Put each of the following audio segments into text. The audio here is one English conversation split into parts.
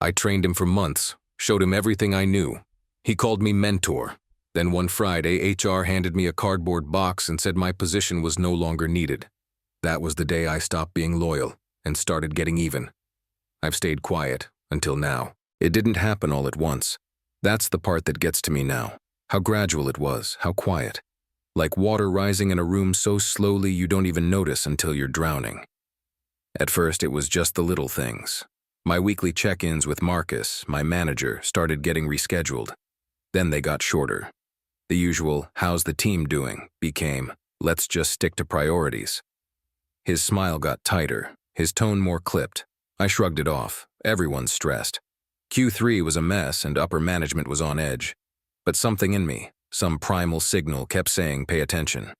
I trained him for months, showed him everything I knew. He called me mentor. Then one Friday, HR handed me a cardboard box and said my position was no longer needed. That was the day I stopped being loyal and started getting even. I've stayed quiet until now. It didn't happen all at once. That's the part that gets to me now. How gradual it was, how quiet. Like water rising in a room so slowly you don't even notice until you're drowning. At first, it was just the little things. My weekly check-ins with Marcus, my manager, started getting rescheduled. Then they got shorter. The usual, "How's the team doing?" became, "Let's just stick to priorities." His smile got tighter, his tone more clipped. I shrugged it off. Everyone's stressed. Q3 was a mess and upper management was on edge. But something in me, some primal signal, kept saying, "Pay attention."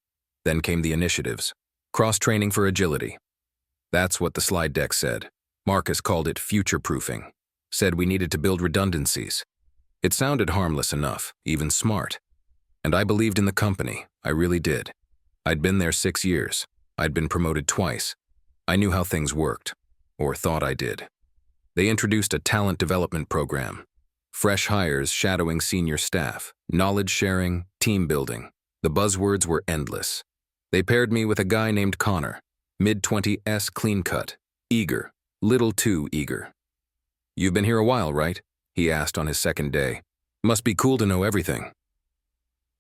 Then came the initiatives. Cross-training for agility. That's what the slide deck said. Marcus called it future-proofing. Said we needed to build redundancies. It sounded harmless enough, even smart. And I believed in the company, I really did. I'd been there 6 years. I'd been promoted twice. I knew how things worked, or thought I did. They introduced a talent development program. Fresh hires shadowing senior staff, knowledge sharing, team building. The buzzwords were endless. They paired me with a guy named Connor, mid-20s clean cut, eager, little too eager. "You've been here a while, right?" he asked on his second day. "Must be cool to know everything."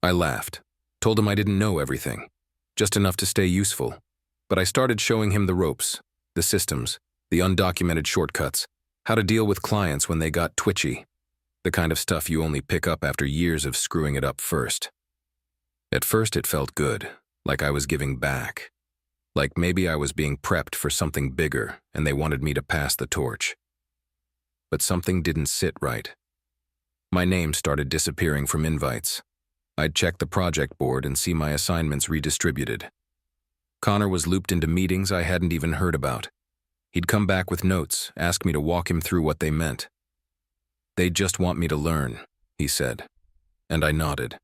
I laughed, told him I didn't know everything, just enough to stay useful. But I started showing him the ropes, the systems, the undocumented shortcuts, how to deal with clients when they got twitchy, the kind of stuff you only pick up after years of screwing it up first. At first it felt good, like I was giving back. Like maybe I was being prepped for something bigger and they wanted me to pass the torch. But something didn't sit right. My name started disappearing from invites. I'd check the project board and see my assignments redistributed. Connor was looped into meetings I hadn't even heard about. He'd come back with notes, ask me to walk him through what they meant. "They just want me to learn," he said. And I nodded.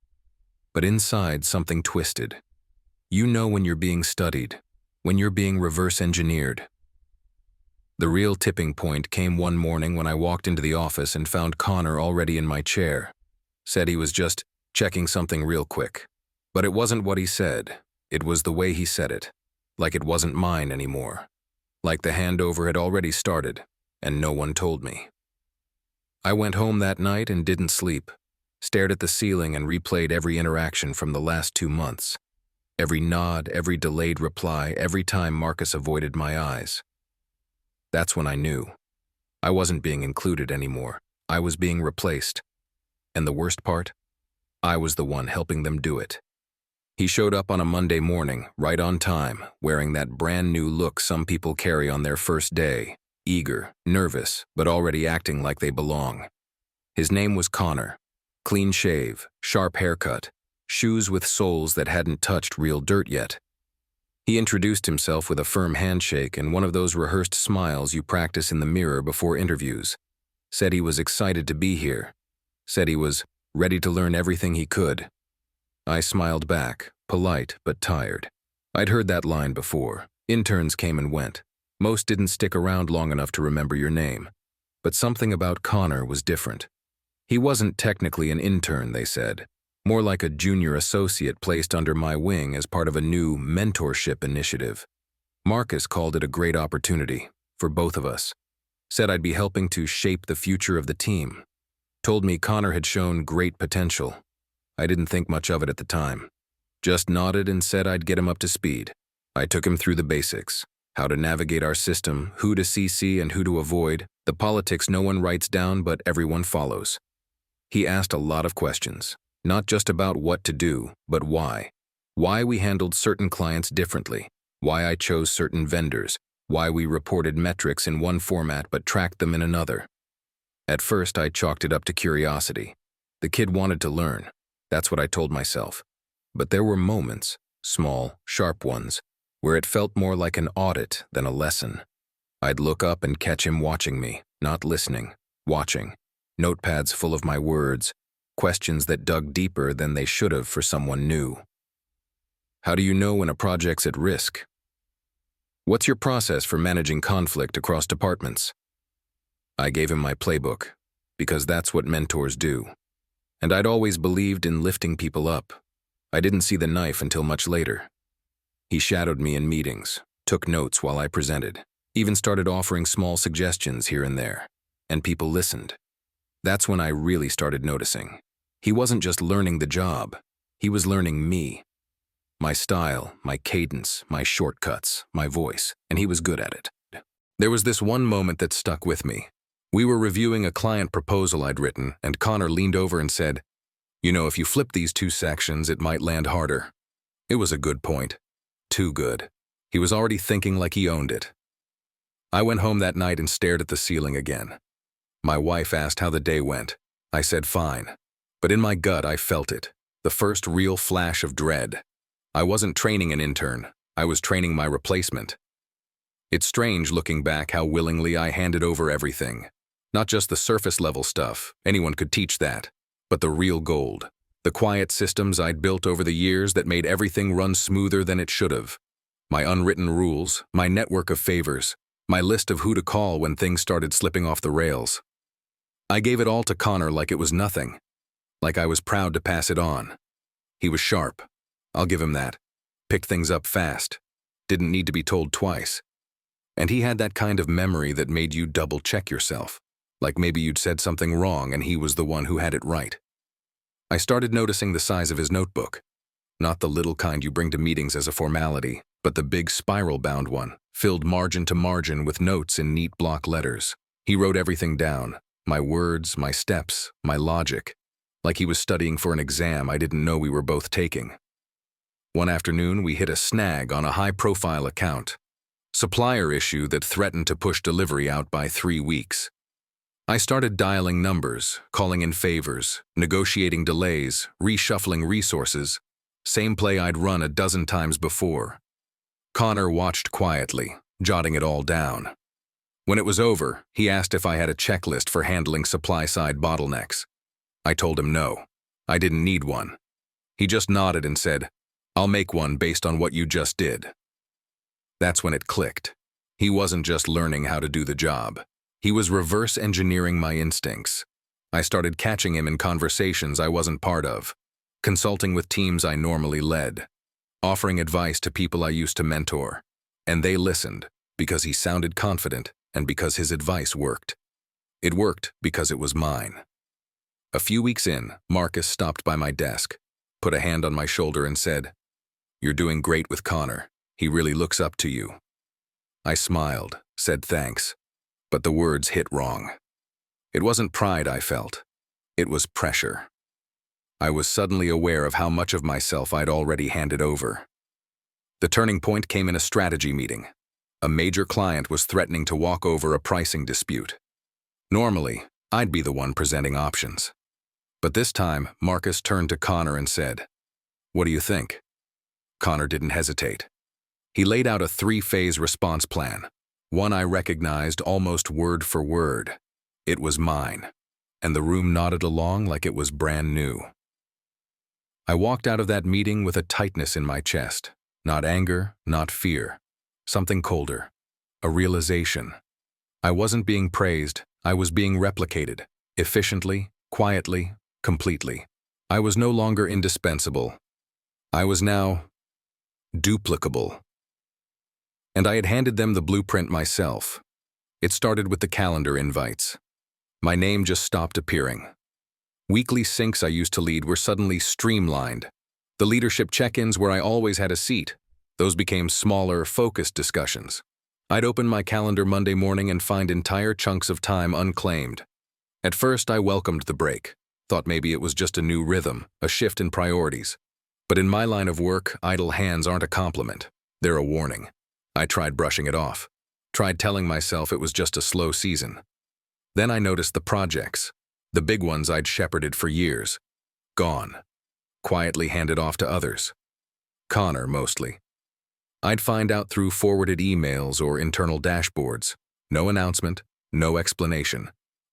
But inside, something twisted. You know when you're being studied, when you're being reverse engineered. The real tipping point came one morning when I walked into the office and found Connor already in my chair. Said he was just checking something real quick. But it wasn't what he said. It was the way he said it. Like it wasn't mine anymore. Like the handover had already started, and no one told me. I went home that night and didn't sleep. Stared at the ceiling and replayed every interaction from the last 2 months. Every nod, every delayed reply, every time Marcus avoided my eyes. That's when I knew. I wasn't being included anymore. I was being replaced. And the worst part? I was the one helping them do it. He showed up on a Monday morning, right on time, wearing that brand new look some people carry on their first day, eager, nervous, but already acting like they belong. His name was Connor. Clean shave, sharp haircut, shoes with soles that hadn't touched real dirt yet. He introduced himself with a firm handshake and one of those rehearsed smiles you practice in the mirror before interviews. Said he was excited to be here. Said he was ready to learn everything he could. I smiled back, polite but tired. I'd heard that line before. Interns came and went. Most didn't stick around long enough to remember your name. But something about Connor was different. He wasn't technically an intern, they said. More like a junior associate placed under my wing as part of a new mentorship initiative. Marcus called it a great opportunity, for both of us. Said I'd be helping to shape the future of the team. Told me Connor had shown great potential. I didn't think much of it at the time. Just nodded and said I'd get him up to speed. I took him through the basics. How to navigate our system, who to CC and who to avoid, the politics no one writes down but everyone follows. He asked a lot of questions, not just about what to do, but why. Why we handled certain clients differently, why I chose certain vendors, why we reported metrics in one format but tracked them in another. At first, I chalked it up to curiosity. The kid wanted to learn. That's what I told myself. But there were moments, small, sharp ones, where it felt more like an audit than a lesson. I'd look up and catch him watching me, not listening, watching. Notepads full of my words, questions that dug deeper than they should have for someone new. How do you know when a project's at risk? What's your process for managing conflict across departments? I gave him my playbook, because that's what mentors do. And I'd always believed in lifting people up. I didn't see the knife until much later. He shadowed me in meetings, took notes while I presented, even started offering small suggestions here and there, and people listened. That's when I really started noticing. He wasn't just learning the job, he was learning me. My style, my cadence, my shortcuts, my voice, and he was good at it. There was this one moment that stuck with me. We were reviewing a client proposal I'd written, and Connor leaned over and said, "You know, if you flip these two sections, it might land harder." It was a good point. Too good. He was already thinking like he owned it. I went home that night and stared at the ceiling again. My wife asked how the day went. I said fine. But in my gut, I felt it. The first real flash of dread. I wasn't training an intern. I was training my replacement. It's strange looking back how willingly I handed over everything. Not just the surface-level stuff, anyone could teach that, but the real gold. The quiet systems I'd built over the years that made everything run smoother than it should have. My unwritten rules, my network of favors, my list of who to call when things started slipping off the rails. I gave it all to Connor like it was nothing, like I was proud to pass it on. He was sharp. I'll give him that. Picked things up fast. Didn't need to be told twice. And he had that kind of memory that made you double-check yourself. Like maybe you'd said something wrong and he was the one who had it right. I started noticing the size of his notebook. Not the little kind you bring to meetings as a formality, but the big spiral-bound one, filled margin to margin with notes in neat block letters. He wrote everything down, my words, my steps, my logic, like he was studying for an exam I didn't know we were both taking. One afternoon, we hit a snag on a high-profile account. Supplier issue that threatened to push delivery out by 3 weeks. I started dialing numbers, calling in favors, negotiating delays, reshuffling resources. Same play I'd run a dozen times before. Connor watched quietly, jotting it all down. When it was over, he asked if I had a checklist for handling supply-side bottlenecks. I told him no. I didn't need one. He just nodded and said, "I'll make one based on what you just did." That's when it clicked. He wasn't just learning how to do the job. He was reverse engineering my instincts. I started catching him in conversations I wasn't part of, consulting with teams I normally led, offering advice to people I used to mentor. And they listened because he sounded confident and because his advice worked. It worked because it was mine. A few weeks in, Marcus stopped by my desk, put a hand on my shoulder and said, "You're doing great with Connor. He really looks up to you." I smiled, said thanks, but the words hit wrong. It wasn't pride I felt. It was pressure. I was suddenly aware of how much of myself I'd already handed over. The turning point came in a strategy meeting. A major client was threatening to walk over a pricing dispute. Normally, I'd be the one presenting options. But this time, Marcus turned to Connor and said, "What do you think?" Connor didn't hesitate. He laid out a 3-phase response plan, one I recognized almost word for word. It was mine, and the room nodded along like it was brand new. I walked out of that meeting with a tightness in my chest, not anger, not fear, something colder, a realization. I wasn't being praised, I was being replicated, efficiently, quietly, completely. I was no longer indispensable. I was now duplicable. And I had handed them the blueprint myself. It started with the calendar invites. My name just stopped appearing. Weekly syncs I used to lead were suddenly streamlined. The leadership check-ins where I always had a seat, those became smaller, focused discussions. I'd open my calendar Monday morning and find entire chunks of time unclaimed. At first, I welcomed the break, thought maybe it was just a new rhythm, a shift in priorities. But in my line of work, idle hands aren't a compliment. They're a warning. I tried brushing it off, tried telling myself it was just a slow season. Then I noticed the projects, the big ones I'd shepherded for years, gone, quietly handed off to others. Connor, mostly. I'd find out through forwarded emails or internal dashboards. No announcement, no explanation,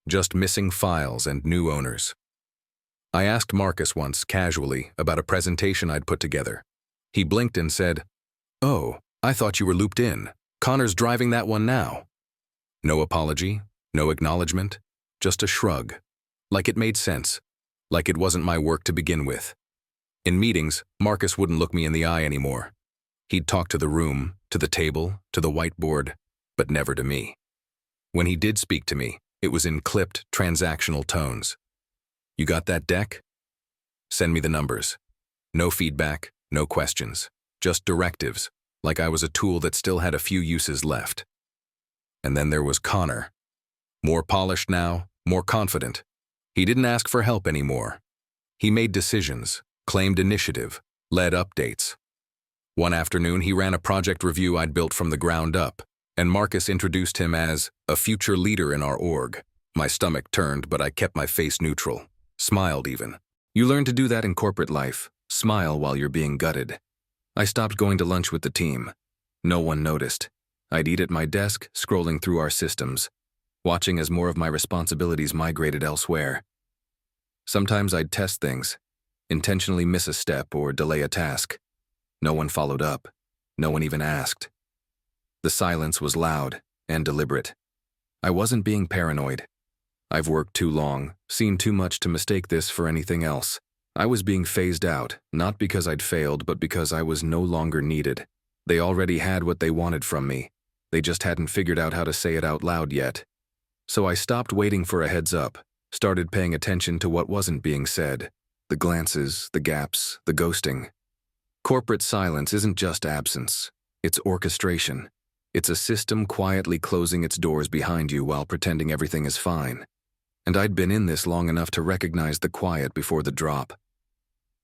just missing files and new owners. I asked Marcus once, casually, about a presentation I'd put together. He blinked and said, "Oh, I thought you were looped in. Connor's driving that one now." No apology, No acknowledgement, just a shrug. Like it made sense. Like it wasn't my work to begin with. In meetings, Marcus wouldn't look me in the eye anymore. He'd talk to the room, to the table, to the whiteboard, but never to me. When he did speak to me, it was in clipped, transactional tones. You got that deck? Send me the numbers. No feedback, no questions, just directives, like I was a tool that still had a few uses left. And then there was Connor. More polished now, more confident. He didn't ask for help anymore. He made decisions, claimed initiative, led updates. One afternoon, he ran a project review I'd built from the ground up, and Marcus introduced him as a future leader in our org. My stomach turned, but I kept my face neutral, smiled even. You learn to do that in corporate life, smile while you're being gutted. I stopped going to lunch with the team. No one noticed. I'd eat at my desk, scrolling through our systems, watching as more of my responsibilities migrated elsewhere. Sometimes I'd test things, intentionally miss a step or delay a task. No one followed up. No one even asked. The silence was loud and deliberate. I wasn't being paranoid. I've worked too long, seen too much to mistake this for anything else. I was being phased out, not because I'd failed, but because I was no longer needed. They already had what they wanted from me. They just hadn't figured out how to say it out loud yet. So I stopped waiting for a heads up, started paying attention to what wasn't being said. The glances, the gaps, the ghosting. Corporate silence isn't just absence. It's orchestration. It's a system quietly closing its doors behind you while pretending everything is fine. And I'd been in this long enough to recognize the quiet before the drop.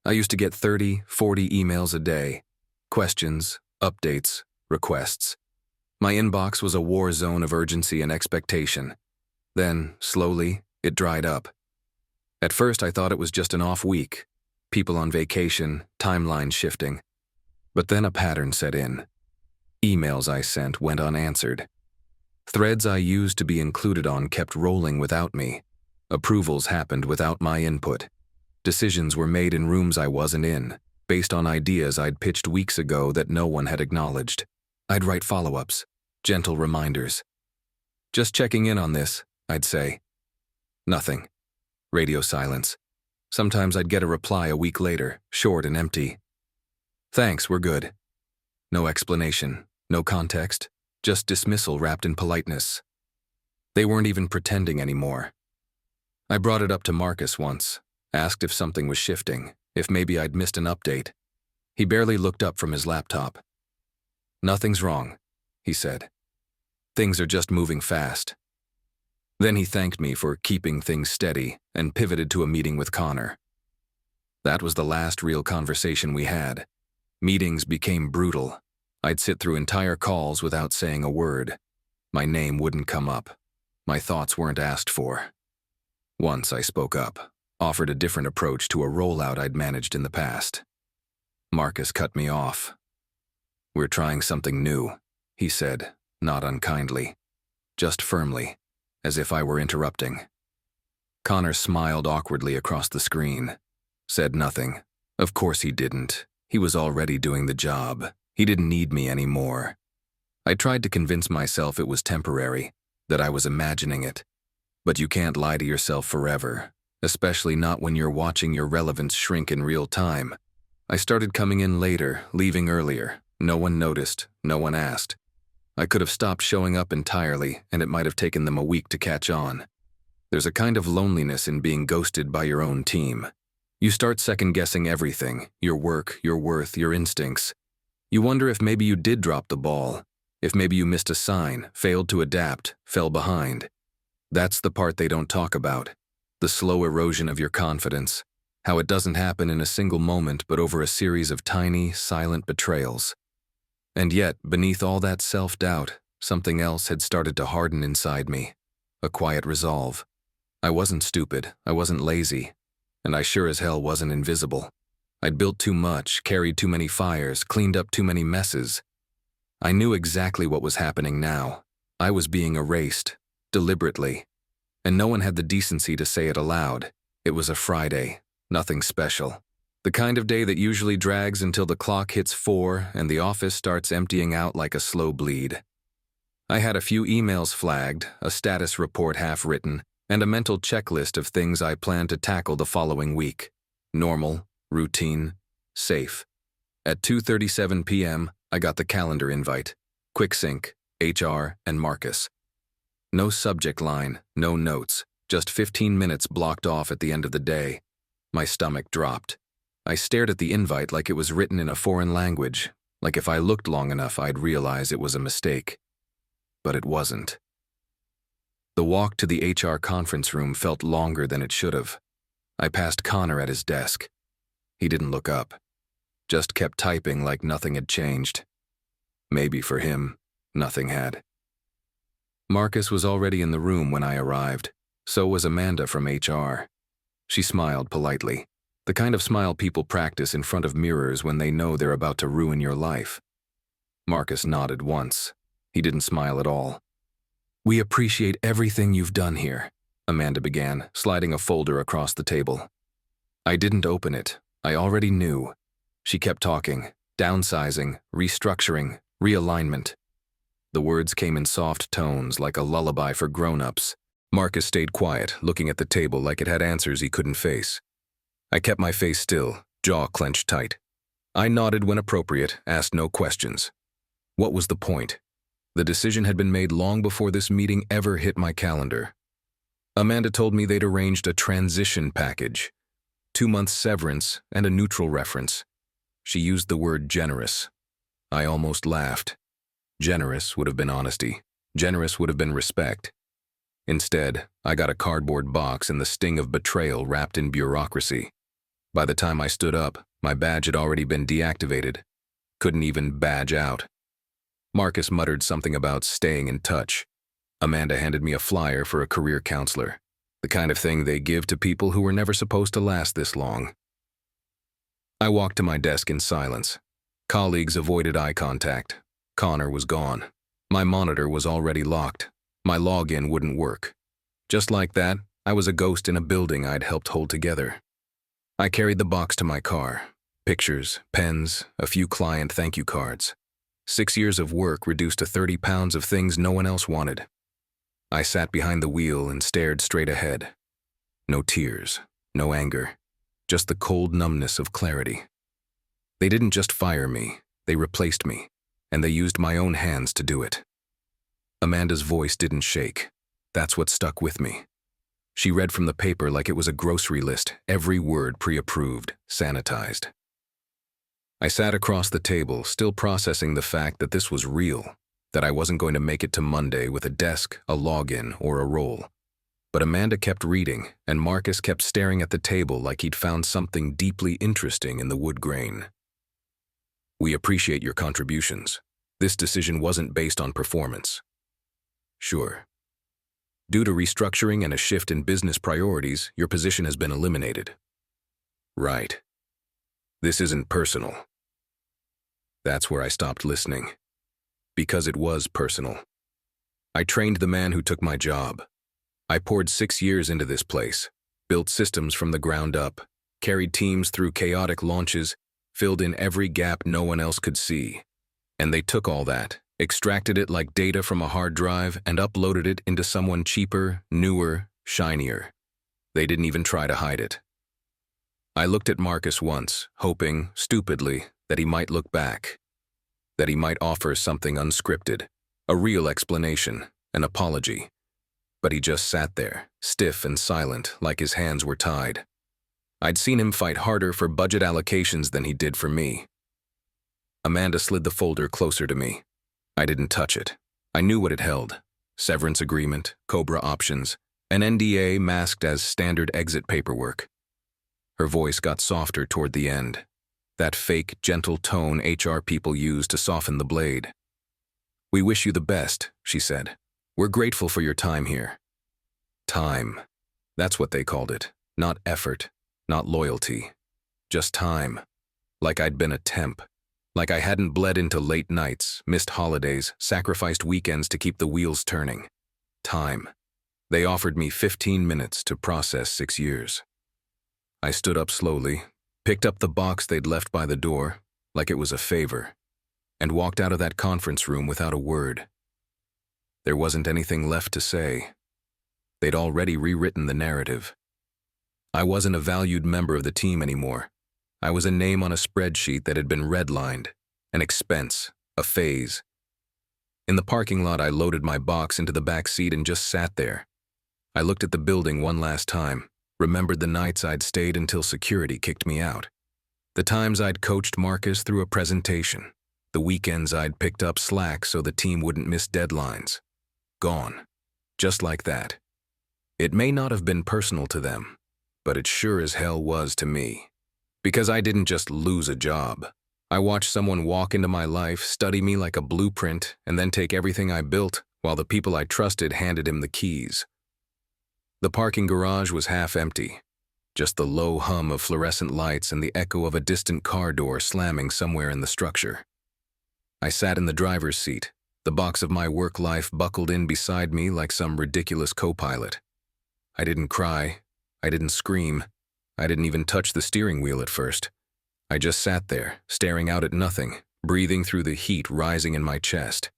I used to get 30, 40 emails a day. Questions, updates, requests. My inbox was a war zone of urgency and expectation. Then, slowly, it dried up. At first, I thought it was just an off week. People on vacation, timeline shifting. But then a pattern set in. Emails I sent went unanswered. Threads I used to be included on kept rolling without me. Approvals happened without my input. Decisions were made in rooms I wasn't in, based on ideas I'd pitched weeks ago that no one had acknowledged. I'd write follow-ups, gentle reminders. Just checking in on this, I'd say. Nothing. Radio silence. Sometimes I'd get a reply a week later, short and empty. Thanks, we're good. No explanation, no context, just dismissal wrapped in politeness. They weren't even pretending anymore. I brought it up to Marcus once, asked if something was shifting, if maybe I'd missed an update. He barely looked up from his laptop. Nothing's wrong, he said. Things are just moving fast. Then he thanked me for keeping things steady and pivoted to a meeting with Connor. That was the last real conversation we had. Meetings became brutal. I'd sit through entire calls without saying a word. My name wouldn't come up. My thoughts weren't asked for. Once I spoke up, offered a different approach to a rollout I'd managed in the past. Marcus cut me off. We're trying something new, he said, not unkindly, just firmly, as if I were interrupting. Connor smiled awkwardly across the screen, said nothing. Of course he didn't. He was already doing the job. He didn't need me anymore. I tried to convince myself it was temporary, that I was imagining it. But you can't lie to yourself forever, especially not when you're watching your relevance shrink in real time. I started coming in later, leaving earlier. No one noticed, no one asked. I could have stopped showing up entirely, and it might have taken them a week to catch on. There's a kind of loneliness in being ghosted by your own team. You start second-guessing everything, your work, your worth, your instincts. You wonder if maybe you did drop the ball, if maybe you missed a sign, failed to adapt, fell behind. That's the part they don't talk about, the slow erosion of your confidence, how it doesn't happen in a single moment but over a series of tiny, silent betrayals. And yet, beneath all that self-doubt, something else had started to harden inside me, a quiet resolve. I wasn't stupid, I wasn't lazy, and I sure as hell wasn't invisible. I'd built too much, carried too many fires, cleaned up too many messes. I knew exactly what was happening now. I was being erased, deliberately, and no one had the decency to say it aloud. It was a Friday, nothing special. The kind of day that usually drags until the clock hits 4 and the office starts emptying out like a slow bleed. I had a few emails flagged, a status report half-written, and a mental checklist of things I planned to tackle the following week. Normal, routine, safe. At 2:37 p.m., I got the calendar invite. Quick sync, HR, and Marcus. No subject line, no notes, just 15 minutes blocked off at the end of the day. My stomach dropped. I stared at the invite like it was written in a foreign language, like if I looked long enough I'd realize it was a mistake. But it wasn't. The walk to the HR conference room felt longer than it should have. I passed Connor at his desk. He didn't look up, just kept typing like nothing had changed. Maybe for him, nothing had. Marcus was already in the room when I arrived. So was Amanda from HR. She smiled politely, the kind of smile people practice in front of mirrors when they know they're about to ruin your life. Marcus nodded once. He didn't smile at all. "We appreciate everything you've done here," Amanda began, sliding a folder across the table. I didn't open it. I already knew. She kept talking, downsizing, restructuring, realignment. The words came in soft tones like a lullaby for grown-ups. Marcus stayed quiet, looking at the table like it had answers he couldn't face. I kept my face still, jaw clenched tight. I nodded when appropriate, asked no questions. What was the point? The decision had been made long before this meeting ever hit my calendar. Amanda told me they'd arranged a transition package, 2 months severance and a neutral reference. She used the word generous. I almost laughed. Generous would have been honesty. Generous would have been respect. Instead, I got a cardboard box and the sting of betrayal wrapped in bureaucracy. By the time I stood up, my badge had already been deactivated. Couldn't even badge out. Marcus muttered something about staying in touch. Amanda handed me a flyer for a career counselor, the kind of thing they give to people who were never supposed to last this long. I walked to my desk in silence. Colleagues avoided eye contact. Connor was gone. My monitor was already locked. My login wouldn't work. Just like that, I was a ghost in a building I'd helped hold together. I carried the box to my car. Pictures, pens, a few client thank you cards. 6 years of work reduced to 30 pounds of things no one else wanted. I sat behind the wheel and stared straight ahead. No tears, no anger, just the cold numbness of clarity. They didn't just fire me, they replaced me, and they used my own hands to do it. Amanda's voice didn't shake. That's what stuck with me. She read from the paper like it was a grocery list, every word pre-approved, sanitized. I sat across the table, still processing the fact that this was real, that I wasn't going to make it to Monday with a desk, a login, or a role. But Amanda kept reading, and Marcus kept staring at the table like he'd found something deeply interesting in the wood grain. "We appreciate your contributions. This decision wasn't based on performance." "Sure. Due to restructuring and a shift in business priorities, your position has been eliminated." "Right. This isn't personal." That's where I stopped listening. Because it was personal. I trained the man who took my job. I poured 6 years into this place, built systems from the ground up, carried teams through chaotic launches, filled in every gap no one else could see. And they took all that, extracted it like data from a hard drive, and uploaded it into someone cheaper, newer, shinier. They didn't even try to hide it. I looked at Marcus once, hoping, stupidly, that he might look back, that he might offer something unscripted, a real explanation, an apology. But he just sat there, stiff and silent, like his hands were tied. I'd seen him fight harder for budget allocations than he did for me. Amanda slid the folder closer to me. I didn't touch it. I knew what it held. Severance agreement, COBRA options, an NDA masked as standard exit paperwork. Her voice got softer toward the end. That fake, gentle tone HR people use to soften the blade. "We wish you the best," she said. "We're grateful for your time here." Time. That's what they called it. Not effort, not loyalty. Just time. Like I'd been a temp. Like I hadn't bled into late nights, missed holidays, sacrificed weekends to keep the wheels turning. Time. They offered me 15 minutes to process 6 years. I stood up slowly, picked up the box they'd left by the door, like it was a favor, and walked out of that conference room without a word. There wasn't anything left to say. They'd already rewritten the narrative. I wasn't a valued member of the team anymore. I was a name on a spreadsheet that had been redlined, an expense, a phase. In the parking lot, I loaded my box into the back seat and just sat there. I looked at the building one last time, remembered the nights I'd stayed until security kicked me out. The times I'd coached Marcus through a presentation. The weekends I'd picked up slack so the team wouldn't miss deadlines. Gone. Just like that. It may not have been personal to them, but it sure as hell was to me. Because I didn't just lose a job. I watched someone walk into my life, study me like a blueprint, and then take everything I built while the people I trusted handed him the keys. The parking garage was half empty. Just the low hum of fluorescent lights and the echo of a distant car door slamming somewhere in the structure. I sat in the driver's seat, the box of my work life buckled in beside me like some ridiculous co-pilot. I didn't cry. I didn't scream. I didn't even touch the steering wheel at first. I just sat there, staring out at nothing, breathing through the heat rising in my chest.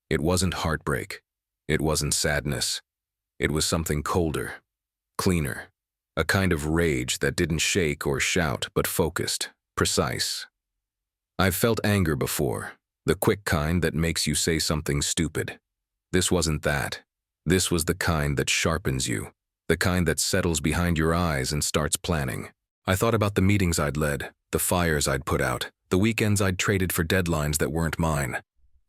It wasn't heartbreak. It wasn't sadness. It was something colder, cleaner, a kind of rage that didn't shake or shout but focused, precise. I've felt anger before, the quick kind that makes you say something stupid. This wasn't that. This was the kind that sharpens you, the kind that settles behind your eyes and starts planning. I thought about the meetings I'd led, the fires I'd put out, the weekends I'd traded for deadlines that weren't mine.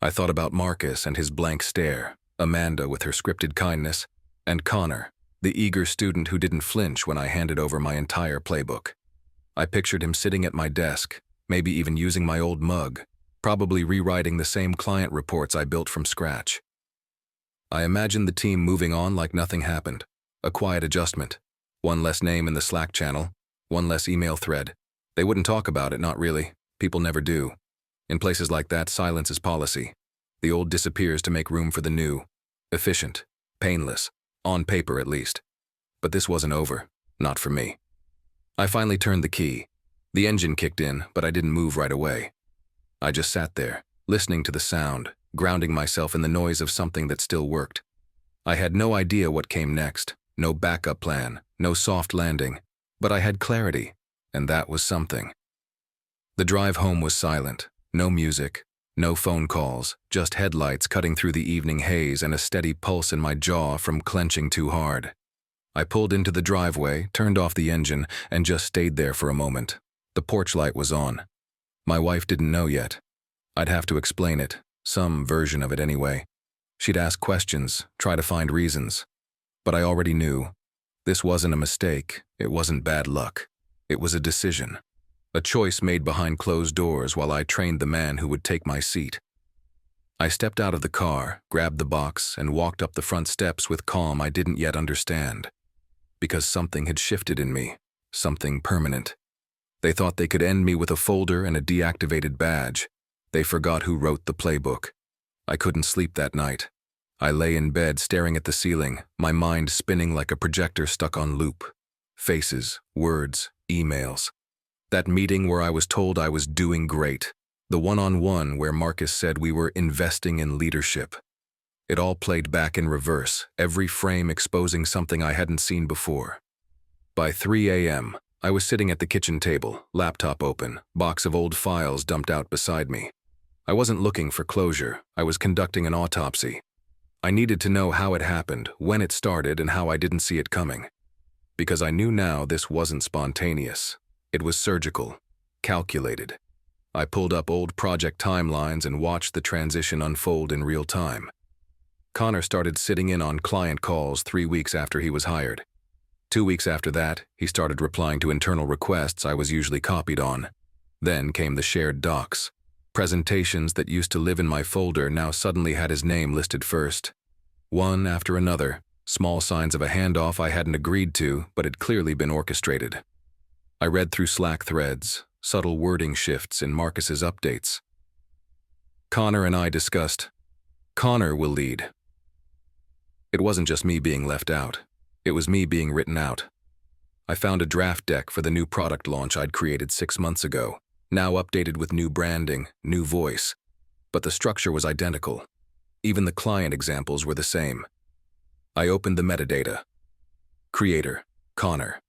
I thought about Marcus and his blank stare, Amanda with her scripted kindness, and Connor, the eager student who didn't flinch when I handed over my entire playbook. I pictured him sitting at my desk, maybe even using my old mug, probably rewriting the same client reports I built from scratch. I imagined the team moving on like nothing happened, a quiet adjustment, one less name in the Slack channel, one less email thread. They wouldn't talk about it, not really. People never do. In places like that, silence is policy. The old disappears to make room for the new. Efficient, painless, on paper at least. But this wasn't over, not for me. I finally turned the key. The engine kicked in, but I didn't move right away. I just sat there, listening to the sound, grounding myself in the noise of something that still worked. I had no idea what came next, no backup plan, no soft landing, but I had clarity, and that was something. The drive home was silent, no music, no phone calls, just headlights cutting through the evening haze and a steady pulse in my jaw from clenching too hard. I pulled into the driveway, turned off the engine, and just stayed there for a moment. The porch light was on. My wife didn't know yet. I'd have to explain it, some version of it anyway. She'd ask questions, try to find reasons. But I already knew. This wasn't a mistake, it wasn't bad luck. It was a decision. A choice made behind closed doors while I trained the man who would take my seat. I stepped out of the car, grabbed the box, and walked up the front steps with calm I didn't yet understand. Because something had shifted in me, something permanent. They thought they could end me with a folder and a deactivated badge. They forgot who wrote the playbook. I couldn't sleep that night. I lay in bed staring at the ceiling, my mind spinning like a projector stuck on loop. Faces, words, emails. That meeting where I was told I was doing great. The one-on-one where Marcus said we were investing in leadership. It all played back in reverse, every frame exposing something I hadn't seen before. By 3 a.m., I was sitting at the kitchen table, laptop open, box of old files dumped out beside me. I wasn't looking for closure, I was conducting an autopsy. I needed to know how it happened, when it started, and how I didn't see it coming. Because I knew now this wasn't spontaneous. It was surgical, calculated. I pulled up old project timelines and watched the transition unfold in real time. Connor started sitting in on client calls 3 weeks after he was hired. 2 weeks after that, he started replying to internal requests I was usually copied on. Then came the shared docs. Presentations that used to live in my folder now suddenly had his name listed first. One after another, small signs of a handoff I hadn't agreed to, but had clearly been orchestrated. I read through Slack threads, subtle wording shifts in Marcus's updates. Connor and I discussed, Connor will lead. It wasn't just me being left out. It was me being written out. I found a draft deck for the new product launch I'd created 6 months ago, now updated with new branding, new voice. But the structure was identical. Even the client examples were the same. I opened the metadata. Creator, Connor.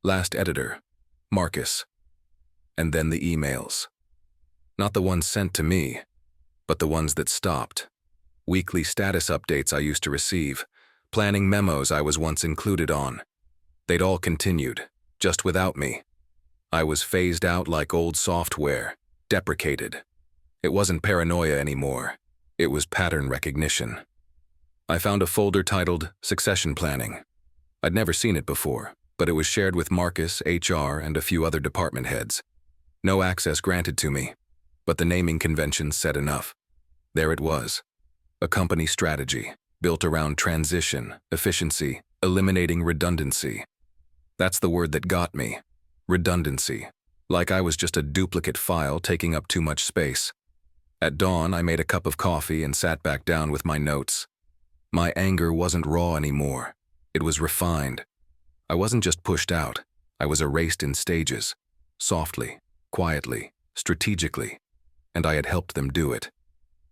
Last editor, Marcus. And then the emails. Not the ones sent to me, but the ones that stopped. Weekly status updates I used to receive, planning memos I was once included on. They'd all continued, just without me. I was phased out like old software, deprecated. It wasn't paranoia anymore. It was pattern recognition. I found a folder titled Succession Planning. I'd never seen it before, but it was shared with Marcus, HR, and a few other department heads. No access granted to me, but the naming conventions said enough. There it was. A company strategy, built around transition, efficiency, eliminating redundancy. That's the word that got me. Redundancy. Like I was just a duplicate file taking up too much space. At dawn, I made a cup of coffee and sat back down with my notes. My anger wasn't raw anymore. It was refined. I wasn't just pushed out. I was erased in stages. Softly, quietly, strategically. And I had helped them do it.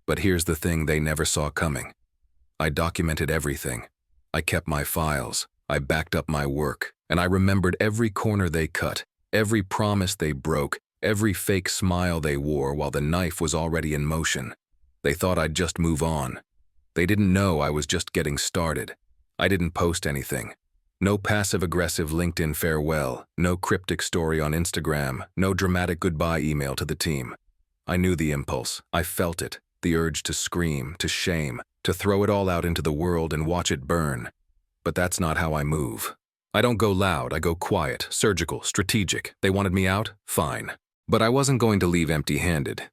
But here's the thing they never saw coming. I documented everything. I kept my files. I backed up my work. And I remembered every corner they cut, every promise they broke, every fake smile they wore while the knife was already in motion. They thought I'd just move on. They didn't know I was just getting started. I didn't post anything. No passive-aggressive LinkedIn farewell, no cryptic story on Instagram, no dramatic goodbye email to the team. I knew the impulse. I felt it, the urge to scream, to shame, to throw it all out into the world and watch it burn. But that's not how I move. I don't go loud, I go quiet, surgical, strategic. They wanted me out? Fine. But I wasn't going to leave empty-handed.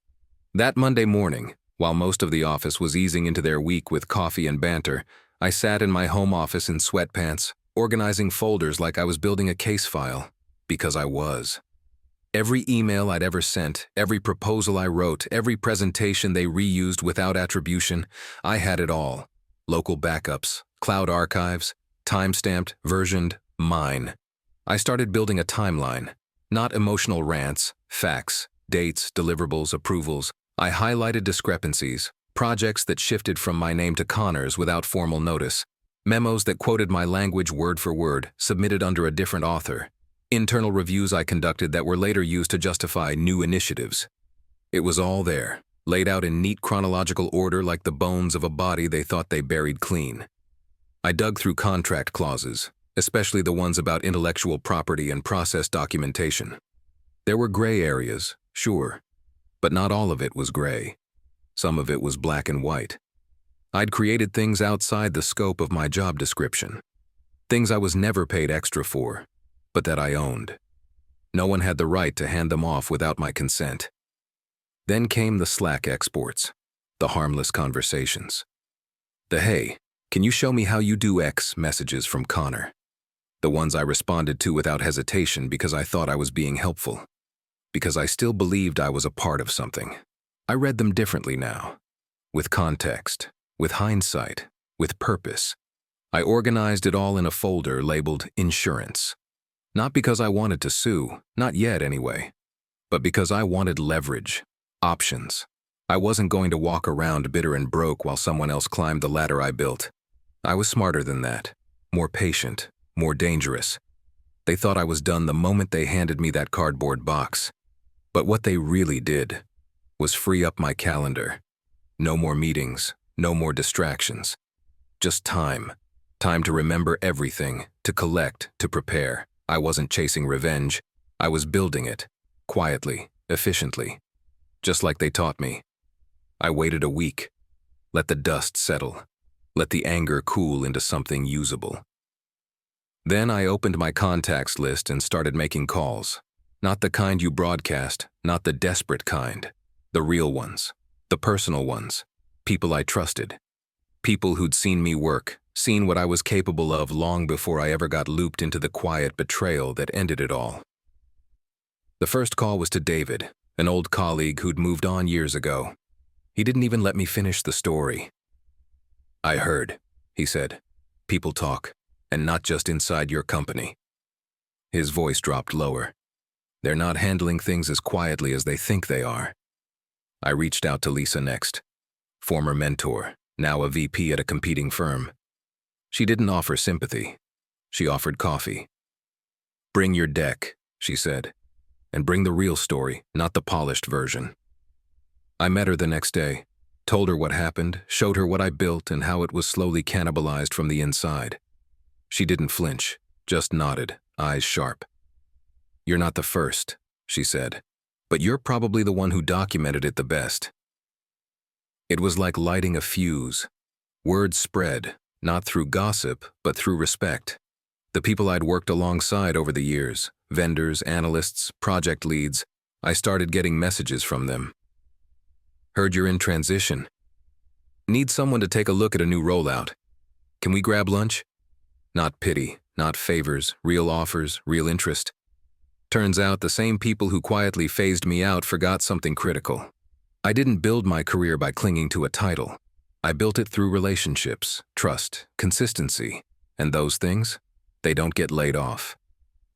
That Monday morning, while most of the office was easing into their week with coffee and banter, I sat in my home office in sweatpants, organizing folders like I was building a case file. Because I was. Every email I'd ever sent, every proposal I wrote, every presentation they reused without attribution, I had it all. Local backups, cloud archives, time-stamped, versioned, mine. I started building a timeline. Not emotional rants, facts, dates, deliverables, approvals. I highlighted discrepancies, projects that shifted from my name to Connor's without formal notice, memos that quoted my language word for word, submitted under a different author, internal reviews I conducted that were later used to justify new initiatives. It was all there, laid out in neat chronological order like the bones of a body they thought they buried clean. I dug through contract clauses, especially the ones about intellectual property and process documentation. There were gray areas, sure, but not all of it was gray. Some of it was black and white. I'd created things outside the scope of my job description. Things I was never paid extra for, but that I owned. No one had the right to hand them off without my consent. Then came the Slack exports, the harmless conversations. The "Hey, can you show me how you do X" messages from Connor. The ones I responded to without hesitation because I thought I was being helpful. Because I still believed I was a part of something. I read them differently now. With context, with hindsight, with purpose. I organized it all in a folder labeled Insurance. Not because I wanted to sue, not yet anyway, but because I wanted leverage, options. I wasn't going to walk around bitter and broke while someone else climbed the ladder I built. I was smarter than that, more patient, more dangerous. They thought I was done the moment they handed me that cardboard box. But what they really did was free up my calendar. No more meetings, no more distractions. Just time. Time to remember everything, to collect, to prepare. I wasn't chasing revenge. I was building it, quietly, efficiently, just like they taught me. I waited a week. Let the dust settle. Let the anger cool into something usable. Then I opened my contacts list and started making calls. Not the kind you broadcast, not the desperate kind. The real ones, the personal ones, people I trusted. People who'd seen me work, seen what I was capable of long before I ever got looped into the quiet betrayal that ended it all. The first call was to David, an old colleague who'd moved on years ago. He didn't even let me finish the story. "I heard," he said. "People talk, and not just inside your company." His voice dropped lower. "They're not handling things as quietly as they think they are." I reached out to Lisa next. Former mentor, now a VP at a competing firm. She didn't offer sympathy. She offered coffee. "Bring your deck," she said, "and bring the real story, not the polished version." I met her the next day, told her what happened, showed her what I built and how it was slowly cannibalized from the inside. She didn't flinch, just nodded, eyes sharp. "You're not the first," she said, "but you're probably the one who documented it the best." It was like lighting a fuse. Word spread, not through gossip, but through respect. The people I'd worked alongside over the years, vendors, analysts, project leads, I started getting messages from them. "Heard you're in transition. Need someone to take a look at a new rollout. Can we grab lunch?" Not pity, not favors, real offers, real interest. Turns out the same people who quietly phased me out forgot something critical. I didn't build my career by clinging to a title. I built it through relationships, trust, consistency, and those things, they don't get laid off.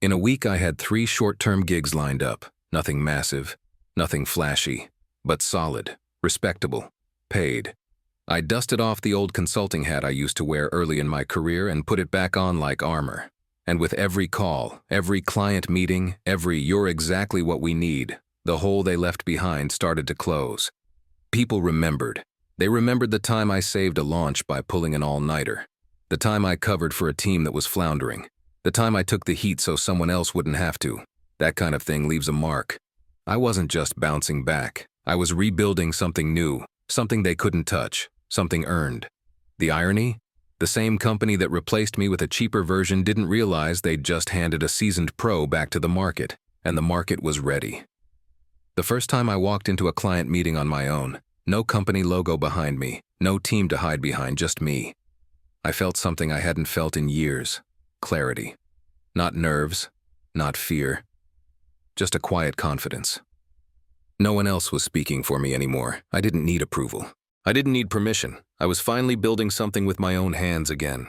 In a week, I had 3 short-term gigs lined up, nothing massive, nothing flashy, but solid, respectable, paid. I dusted off the old consulting hat I used to wear early in my career and put it back on like armor. And with every call, every client meeting, every "you're exactly what we need," the hole they left behind started to close. People remembered. They remembered the time I saved a launch by pulling an all-nighter, the time I covered for a team that was floundering, the time I took the heat so someone else wouldn't have to. That kind of thing leaves a mark. I wasn't just bouncing back. I was rebuilding something new, something they couldn't touch, something earned. The irony? The same company that replaced me with a cheaper version didn't realize they'd just handed a seasoned pro back to the market, and the market was ready. The first time I walked into a client meeting on my own, no company logo behind me, no team to hide behind, just me. I felt something I hadn't felt in years. Clarity. Not nerves, not fear. Just a quiet confidence. No one else was speaking for me anymore. I didn't need approval. I didn't need permission. I was finally building something with my own hands again.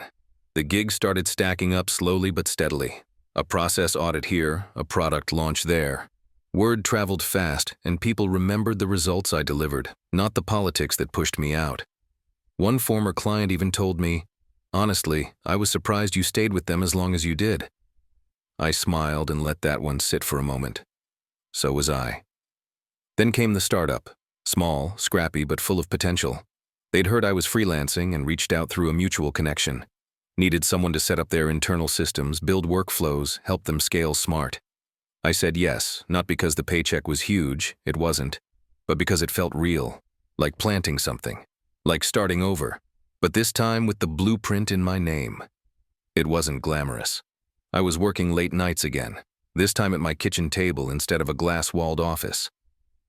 The gigs started stacking up slowly but steadily. A process audit here, a product launch there. Word traveled fast, and people remembered the results I delivered, not the politics that pushed me out. One former client even told me, "Honestly, I was surprised you stayed with them as long as you did." I smiled and let that one sit for a moment. So was I. Then came the startup. Small, scrappy, but full of potential. They'd heard I was freelancing and reached out through a mutual connection. Needed someone to set up their internal systems, build workflows, help them scale smart. I said yes, not because the paycheck was huge, it wasn't, but because it felt real, like planting something, like starting over, but this time with the blueprint in my name. It wasn't glamorous. I was working late nights again, this time at my kitchen table instead of a glass-walled office.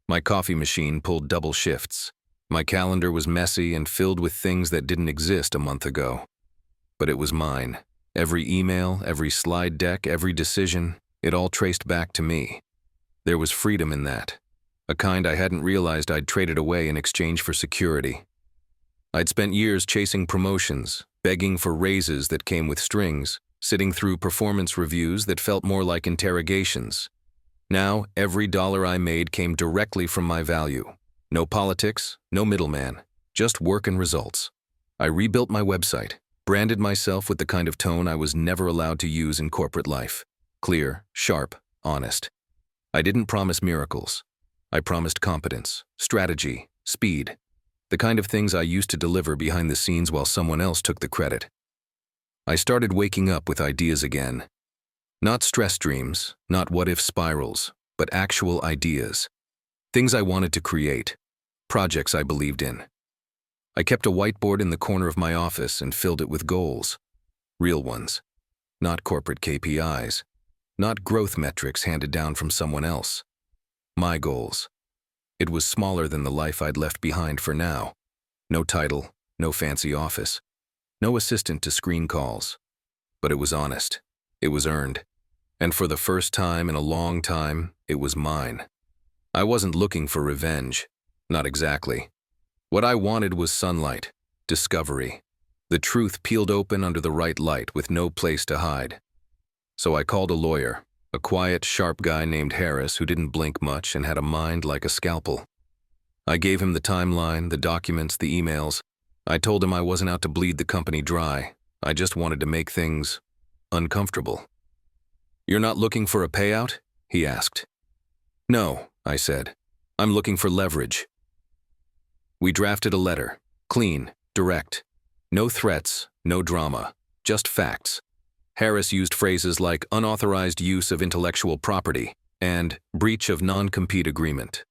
My coffee machine pulled double shifts. My calendar was messy and filled with things that didn't exist a month ago. But it was mine. Every email, every slide deck, every decision, it all traced back to me. There was freedom in that, a kind I hadn't realized I'd traded away in exchange for security. I'd spent years chasing promotions, begging for raises that came with strings, sitting through performance reviews that felt more like interrogations. Now, every dollar I made came directly from my value. No politics, no middleman, just work and results. I rebuilt my website, branded myself with the kind of tone I was never allowed to use in corporate life. Clear, sharp, honest. I didn't promise miracles. I promised competence, strategy, speed. The kind of things I used to deliver behind the scenes while someone else took the credit. I started waking up with ideas again. Not stress dreams, not what-if spirals, but actual ideas. Things I wanted to create, projects I believed in. I kept a whiteboard in the corner of my office and filled it with goals. Real ones. Not corporate KPIs. Not growth metrics handed down from someone else. My goals. It was smaller than the life I'd left behind for now. No title, no fancy office. No assistant to screen calls. But it was honest. It was earned. And for the first time in a long time, it was mine. I wasn't looking for revenge. Not exactly. What I wanted was sunlight, discovery, the truth peeled open under the right light with no place to hide. So I called a lawyer, a quiet, sharp guy named Harris who didn't blink much and had a mind like a scalpel. I gave him the timeline, the documents, the emails. I told him I wasn't out to bleed the company dry. I just wanted to make things uncomfortable. "You're not looking for a payout?" he asked. "No," I said. "I'm looking for leverage." We drafted a letter. Clean, direct. No threats, no drama, just facts. Harris used phrases like unauthorized use of intellectual property and breach of non-compete agreement.